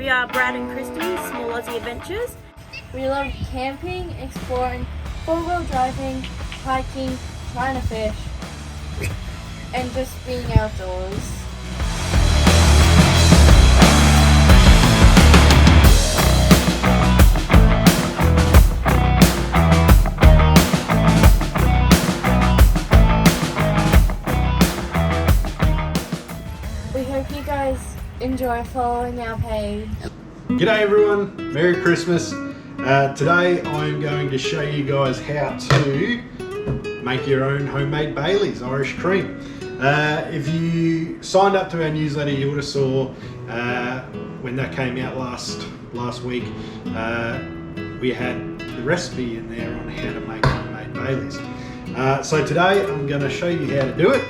We are Brad and Christy, Small Aussie Adventures. We love camping, exploring, four-wheel driving, hiking, trying to fish, and just being outdoors. We hope you guys enjoy following our page. G'day everyone, Merry Christmas. Today I'm going to show you guys how to make your own homemade Bailey's Irish cream. If you signed up to our newsletter, you would have saw when that came out last week, we had the recipe in there on how to make homemade Bailey's. So today I'm going to show you how to do it.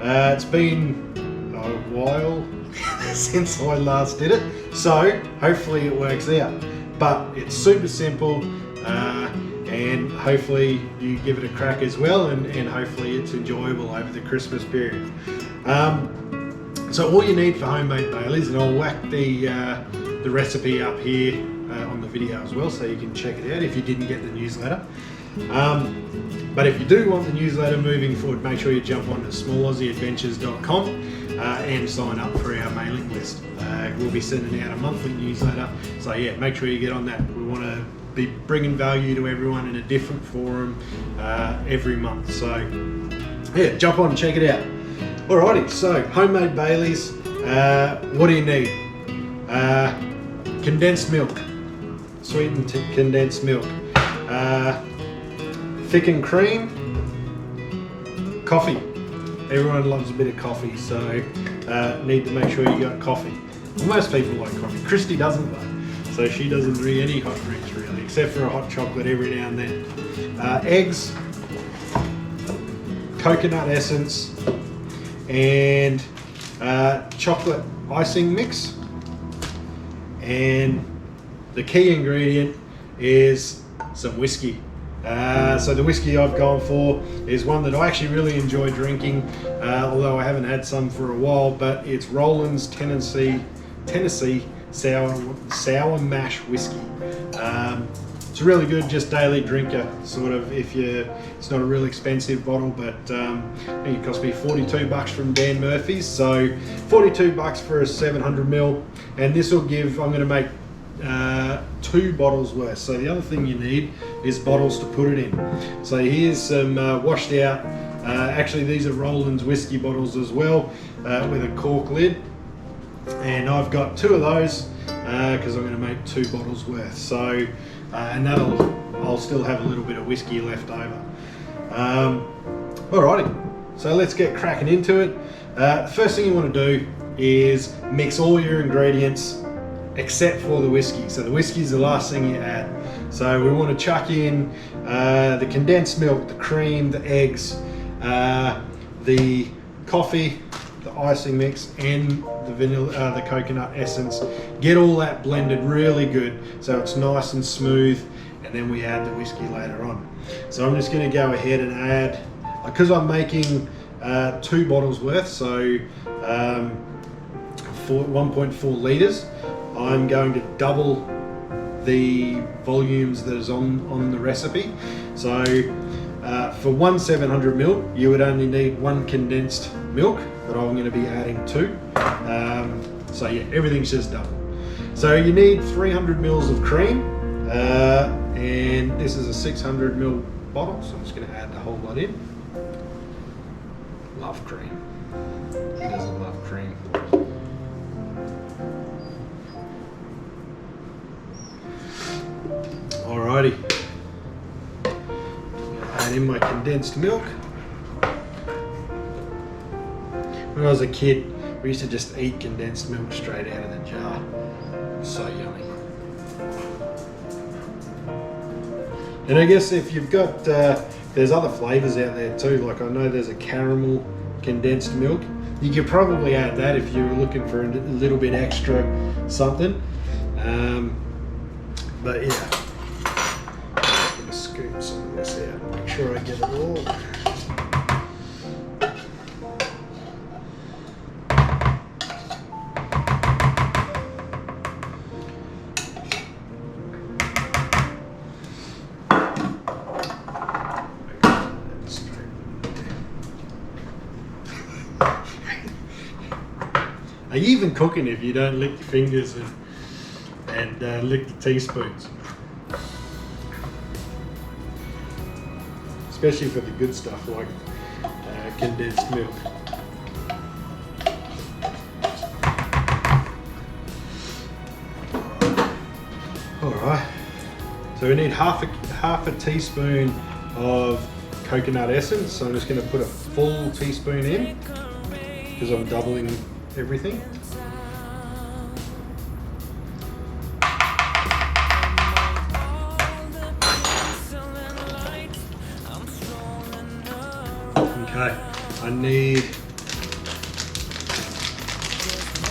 It's been a while since I last did it, so hopefully it works out. But it's super simple, and hopefully you give it a crack as well, and hopefully it's enjoyable over the Christmas period. So all you need for homemade Bailey's, and I'll whack the recipe up here on the video as well, so you can check it out if you didn't get the newsletter. But if you do want the newsletter moving forward, make sure you jump on to smallausieadventures.com and sign up for our mailing list. We'll be sending out a monthly newsletter, so yeah, make sure you get on that. We want to be bringing value to everyone in a different forum every month, so yeah, jump on and check it out. Alrighty, so homemade Bailey's, what do you need? Condensed milk, sweetened condensed milk, thickened cream, coffee. Everyone loves a bit of coffee, so need to make sure you got coffee. Well, most people like coffee. Christy doesn't though, so she doesn't drink any hot drinks really, except for a hot chocolate every now and then. Eggs, coconut essence, and chocolate icing mix. And the key ingredient is some whiskey. So the whiskey I've gone for is one that I actually really enjoy drinking, although I haven't had some for a while, but it's Roland's Tennessee sour mash whiskey. It's really good, just daily drinker sort of. It's not a real expensive bottle, but I think it cost me $42 from Dan Murphy's, so $42 for a 700ml, and this will give, I'm going to make 2 bottles worth. So the other thing you need is bottles to put it in. So here's some washed out, actually these are Roland's whiskey bottles as well, with a cork lid, and I've got 2 of those because I'm going to make 2 bottles worth. So and I'll still have a little bit of whiskey left over. Alrighty, so let's get cracking into it. The first thing you want to do is mix all your ingredients except for the whiskey. So the whiskey is the last thing you add. So we want to chuck in the condensed milk, the cream, the eggs, the coffee, the icing mix, and the vanilla, the coconut essence. Get all that blended really good so it's nice and smooth, and then we add the whiskey later on. So I'm just going to go ahead and add, because I'm making 2 bottles worth, so 1.4 litres. I'm going to double the volumes that is on the recipe. So for one 700ml, you would only need 1 condensed milk, but I'm going to be adding 2. So yeah, everything's just double. So you need 300ml of cream, and this is a 600ml bottle, so I'm just going to add the whole lot in. Love cream. Who doesn't love cream? Alrighty, add in my condensed milk. When I was a kid, we used to just eat condensed milk straight out of the jar. It was so yummy. And I guess if you've got, there's other flavours out there too, like I know there's a caramel condensed milk. You could probably add that if you were looking for a little bit extra something. But yeah. Scoop some of this out, make sure I get it all. Are you even cooking if you don't lick your fingers and lick the teaspoons? Especially for the good stuff like condensed milk. Alright, so we need half a teaspoon of coconut essence, so I'm just going to put a full teaspoon in because I'm doubling everything. Okay, I need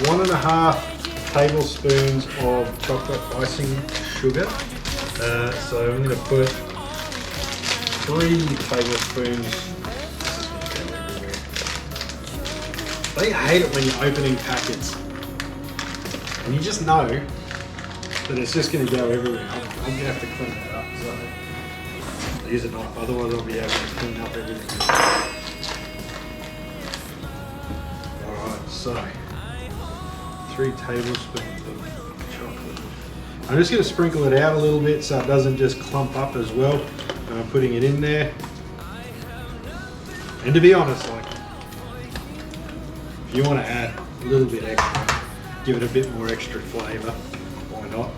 1.5 tablespoons of chocolate icing sugar. So I'm going to put 3 tablespoons. They hate it when you're opening packets and you just know that it's just going to go everywhere. I'm going to have to clean that up, so I'll use a knife, otherwise I'll be able to clean up everything. Alright, so 3 tablespoons of chocolate. I'm just going to sprinkle it out a little bit so it doesn't just clump up as well when I'm putting it in there. And to be honest, like, if you want to add a little bit extra, give it a bit more extra flavour, why not?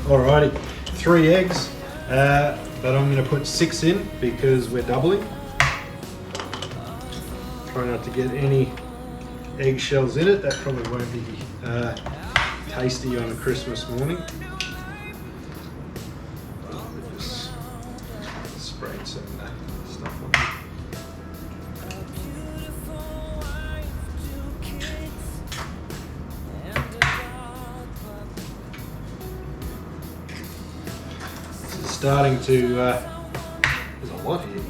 Alrighty, 3 eggs, but I'm going to put 6 in because we're doubling. Try not to get any eggshells in it, that probably won't be tasty on a Christmas morning. Just sprayed some stuff on it. This is starting to, there's a lot here.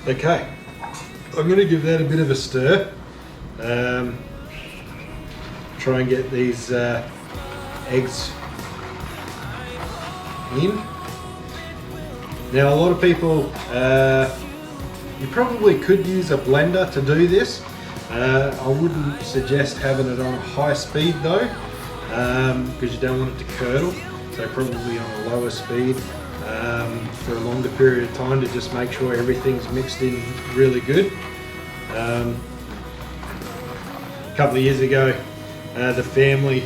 Okay, I'm going to give that a bit of a stir. Try and get these eggs in. Now a lot of people, you probably could use a blender to do this. I wouldn't suggest having it on a high speed though, because you don't want it to curdle, so probably on a lower speed. For a longer period of time to just make sure everything's mixed in really good. A couple of years ago, the family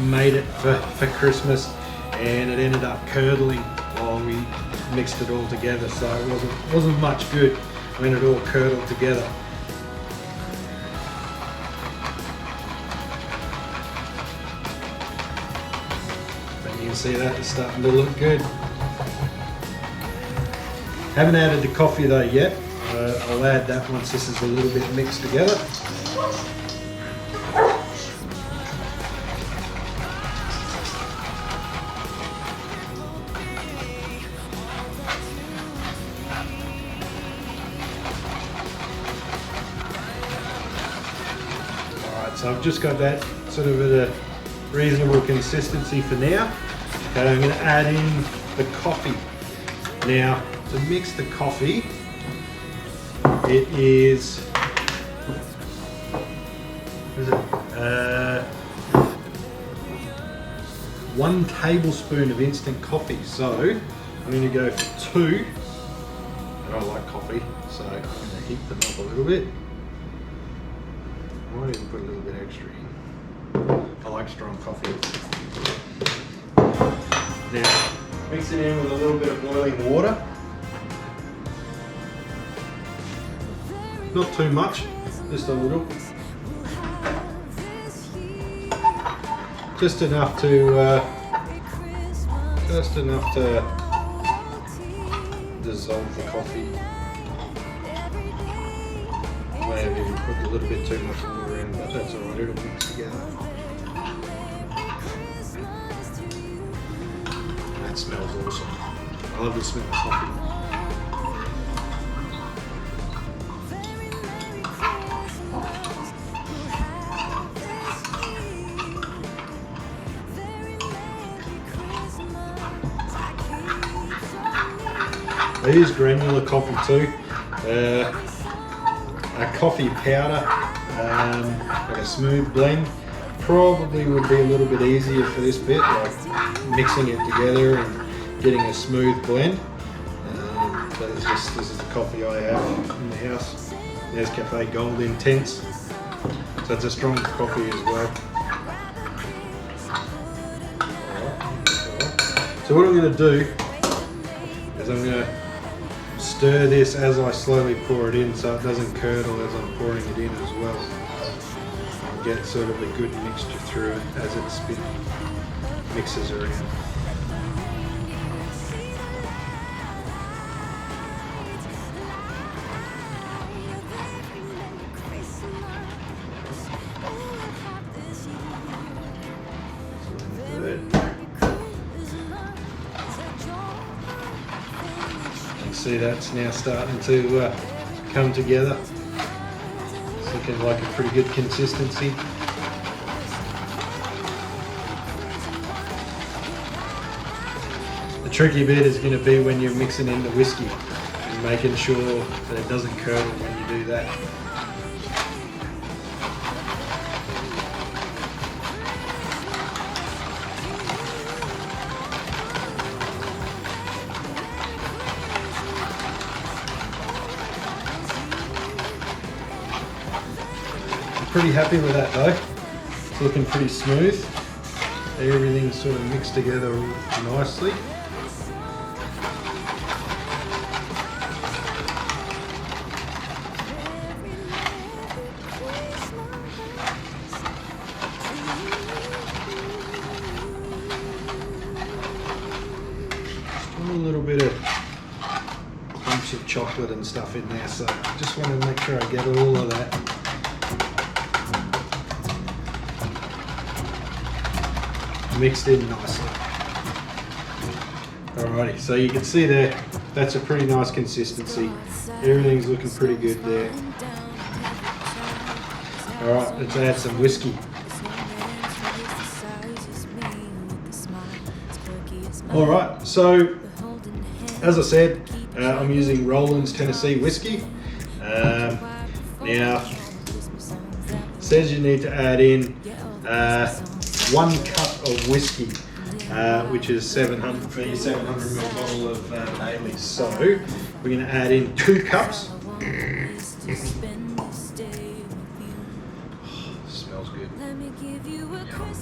made it for Christmas, and it ended up curdling while we mixed it all together, so it wasn't much good when it all curdled together. You can see that it's starting to look good. Haven't added the coffee though yet. I'll add that once this is a little bit mixed together. Alright, so I've just got that sort of at a reasonable consistency for now. Okay, I'm going to add in the coffee. Now, to mix the coffee, it is, what is it? 1 tablespoon of instant coffee. So I'm going to go for 2. And I like coffee, so I'm going to heat them up a little bit. I might even put a little bit extra in. I like strong coffee. Now, mix it in with a little bit of boiling water. Not too much, just a little. Just enough to dissolve the coffee. May have even put a little bit too much water in, but that's alright, it'll mix together. That smells awesome. I love the smell of coffee. I use granular coffee too. A coffee powder, like a smooth blend, probably would be a little bit easier for this bit, like mixing it together and getting a smooth blend. So this is the coffee I have in the house. There's Cafe Gold Intense. So it's a strong coffee as well. So what I'm going to do is I'm going to stir this as I slowly pour it in so it doesn't curdle as I'm pouring it in as well. I'll get sort of a good mixture through it as it mixes around. See, that's now starting to come together. It's looking like a pretty good consistency. The tricky bit is going to be when you're mixing in the whiskey and making sure that it doesn't curdle when you do that. Pretty happy with that though. It's looking pretty smooth. Everything's sort of mixed together nicely. Still a little bit of clumps of chocolate and stuff in there, so I just want to make sure I get all of that. Mixed in nicely. Alrighty, so you can see there, that's a pretty nice consistency. Everything's looking pretty good there. Alright, let's add some whiskey. Alright, so as I said, I'm using Roland's Tennessee whiskey. Now, it says you need to add in 1 cup of whiskey, which is 700 for your 700ml bottle of Bailey's. So we're going to add in 2 cups. Oh, smells good.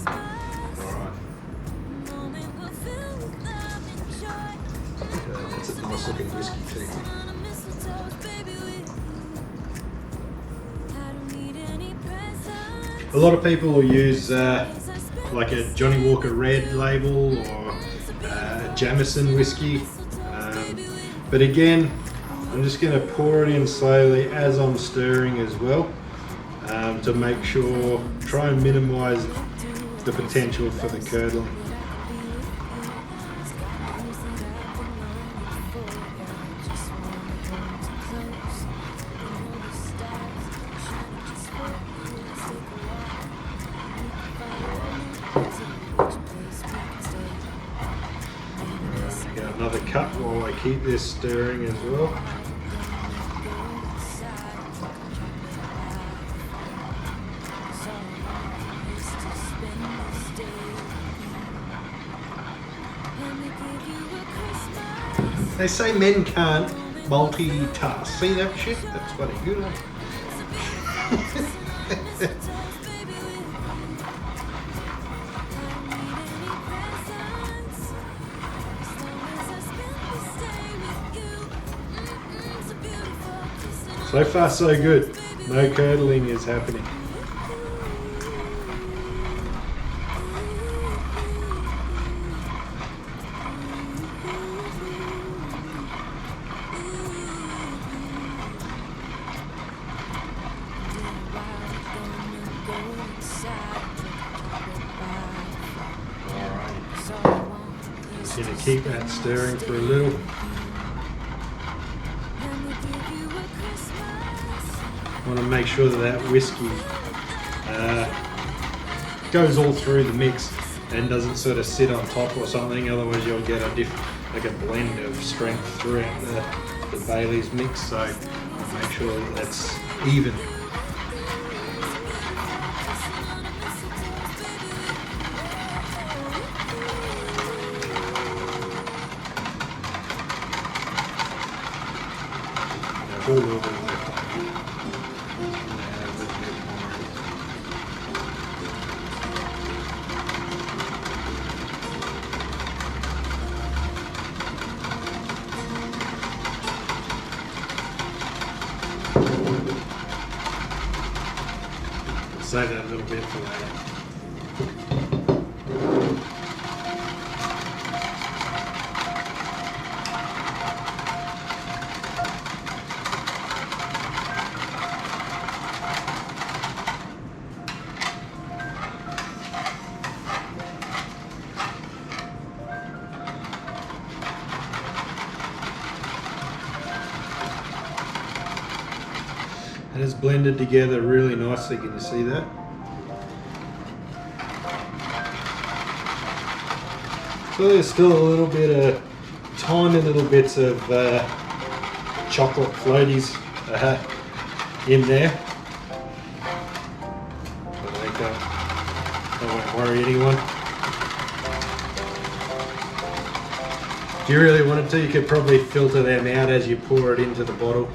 Alright. That's a nice looking whiskey too. A lot of people will use like a Johnny Walker Red label or a Jameson whiskey, but again I'm just going to pour it in slowly as I'm stirring as well, to make sure, try and minimise the potential for the curdling. Another cup while I keep this stirring as well. They say men can't multitask. See that shit? That's funny. Good one. So far so good. No curdling is happening. Alright. Just gonna keep that stirring for a little. Want to make sure that that whiskey goes all through the mix and doesn't sort of sit on top or something, otherwise you'll get a like a blend of strength throughout the Bailey's mix, so I'll make sure that that's even. Now, all over the save that a little bit for later. It is blended together really nicely, can you see that? So there's still a little bit of, tiny little bits of chocolate floaties in there. But that won't worry anyone. If you really wanted to, you could probably filter them out as you pour it into the bottle.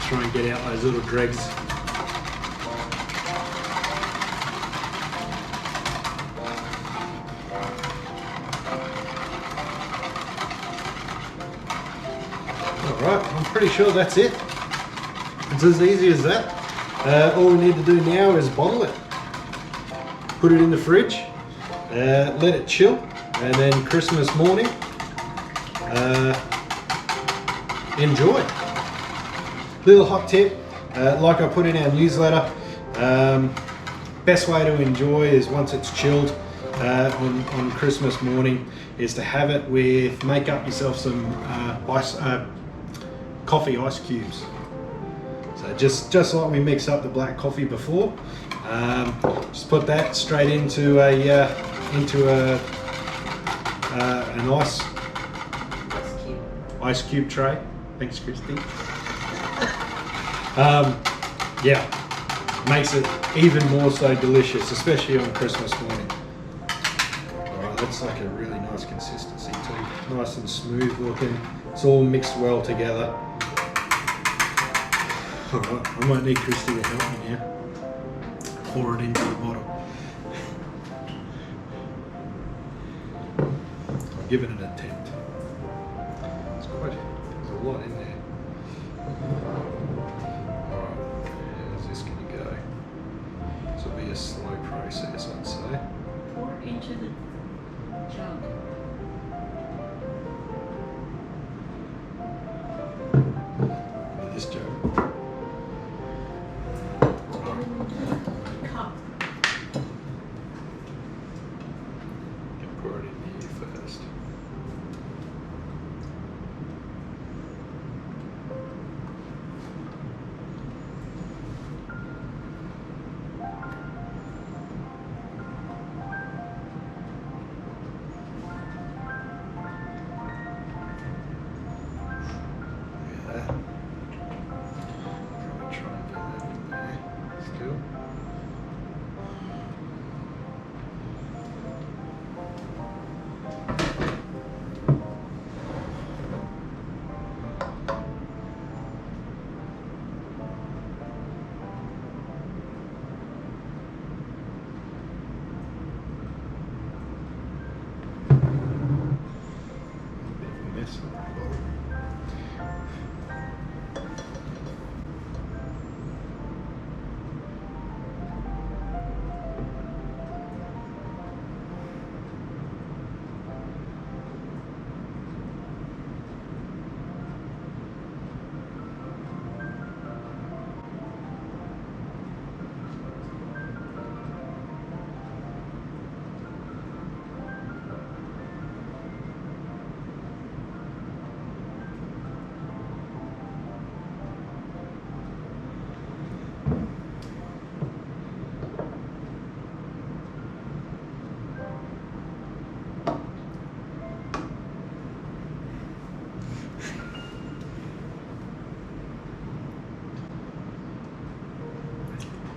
Try and get out those little dregs. Alright, I'm pretty sure that's it. It's as easy as that. All we need to do now is bottle it. Put it in the fridge, let it chill, and then Christmas morning, enjoy. Little hot tip, like I put in our newsletter, best way to enjoy is once it's chilled on Christmas morning is to have it with, make up yourself some coffee ice cubes. So just like we mixed up the black coffee before, just put that straight into an ice cube tray. Thanks, Christy. Yeah, makes it even more so delicious, especially on Christmas morning. Alright, that's like a really nice consistency too. Nice and smooth looking. It's all mixed well together. Alright, I might need Christy to help me now. Pour it into the bottle. I'll give it an attempt. There's a lot in there. A slow process, I'd say. Pour into the jug. This jug. Cup. You can pour it in here first.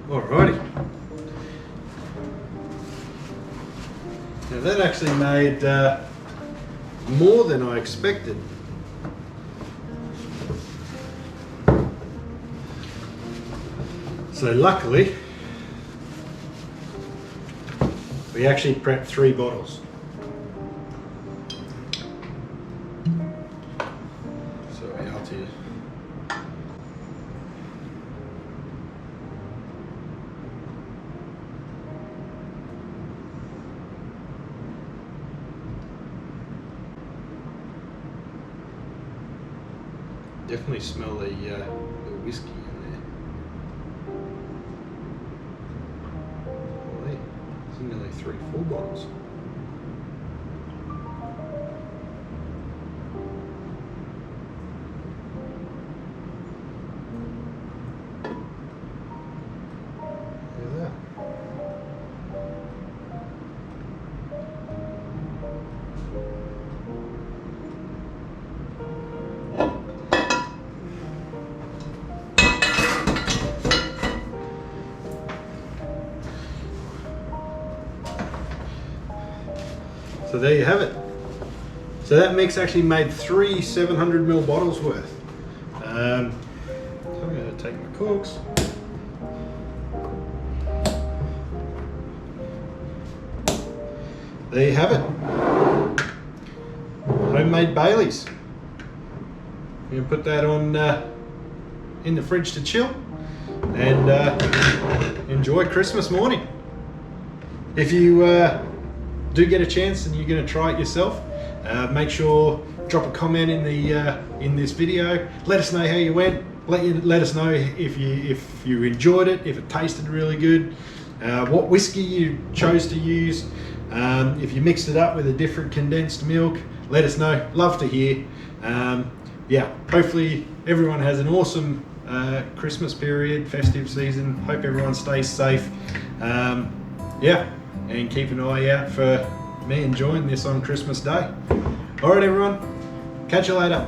Alrighty. Now that actually made more than I expected. So luckily, we actually prepped 3 bottles. So out here. Definitely smell the whiskey in there. Holy, there's nearly 3 full bottles. Look at that. So there you have it. So that mix actually made 3 700ml bottles worth. So I'm going to take my corks. There you have it. Homemade Baileys. You can put that on in the fridge to chill and enjoy Christmas morning. If you do get a chance and you're going to try it yourself, make sure drop a comment in the in this video. Let us know how you went. Let us know if you enjoyed it, if it tasted really good, what whiskey you chose to use. If you mixed it up with a different condensed milk, let us know. Love to hear. Yeah, hopefully everyone has an awesome Christmas period, festive season. Hope everyone stays safe. Yeah, and keep an eye out for me enjoying this on Christmas Day. All right, everyone. Catch you later.